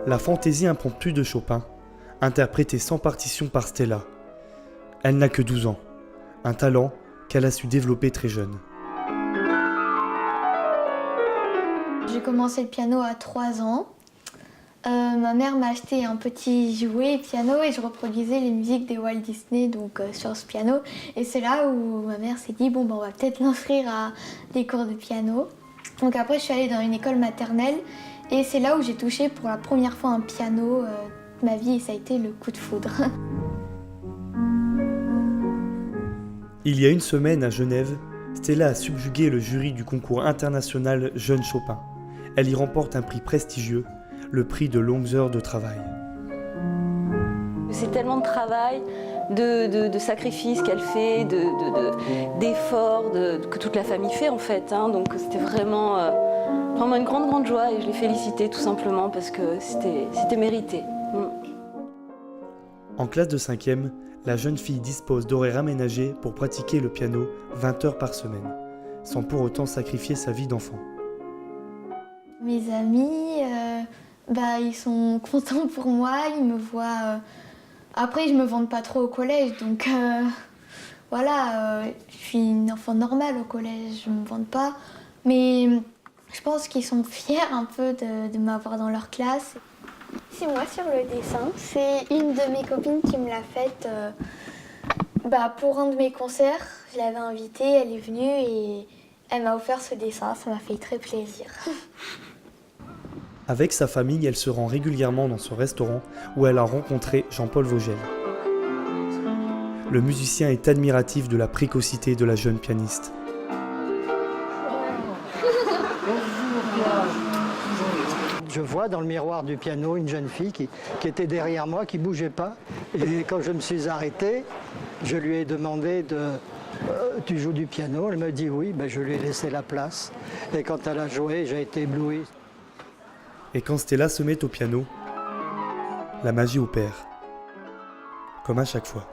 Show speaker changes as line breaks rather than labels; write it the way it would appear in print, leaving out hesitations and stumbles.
La fantaisie impromptue de Chopin, interprétée sans partition par Stella. Elle n'a que 12 ans, un talent qu'elle a su développer très jeune.
J'ai commencé le piano à 3 ans. Ma mère m'a acheté un petit jouet piano et je reproduisais les musiques des Walt Disney sur ce piano. Et c'est là où ma mère s'est dit on va peut-être l'inscrire à des cours de piano. Donc après je suis allée dans une école maternelle et c'est là où j'ai touché pour la première fois un piano de ma vie et ça a été le coup de foudre.
Il y a une semaine à Genève, Stella a subjugué le jury du concours international Jeune Chopin. Elle y remporte un prix prestigieux, le prix de longues heures de travail.
C'est tellement de travail, de sacrifices qu'elle fait, d'efforts que toute la famille fait en fait. Donc c'était vraiment une grande joie et je l'ai félicitée tout simplement parce que c'était mérité.
En classe de 5e, la jeune fille dispose d'horaires aménagés pour pratiquer le piano 20 heures par semaine, sans pour autant sacrifier sa vie d'enfant.
Mes amis, ils sont contents pour moi, ils me voient... Après, je me vante pas trop au collège, donc je suis une enfant normale au collège, je me vante pas. Mais je pense qu'ils sont fiers un peu de m'avoir dans leur classe. C'est moi sur le dessin, c'est une de mes copines qui me l'a faite pour un de mes concerts. Je l'avais invitée, elle est venue et elle m'a offert ce dessin, ça m'a fait très plaisir.
Avec sa famille, elle se rend régulièrement dans ce restaurant où elle a rencontré Jean-Paul Vogel. Le musicien est admiratif de la précocité de la jeune pianiste.
Je vois dans le miroir du piano une jeune fille qui était derrière moi, qui ne bougeait pas. Et quand je me suis arrêté, je lui ai demandé tu joues du piano? Elle me dit oui, je lui ai laissé la place. Et quand elle a joué, j'ai été ébloui.
Et quand Stella se met au piano, la magie opère, comme à chaque fois.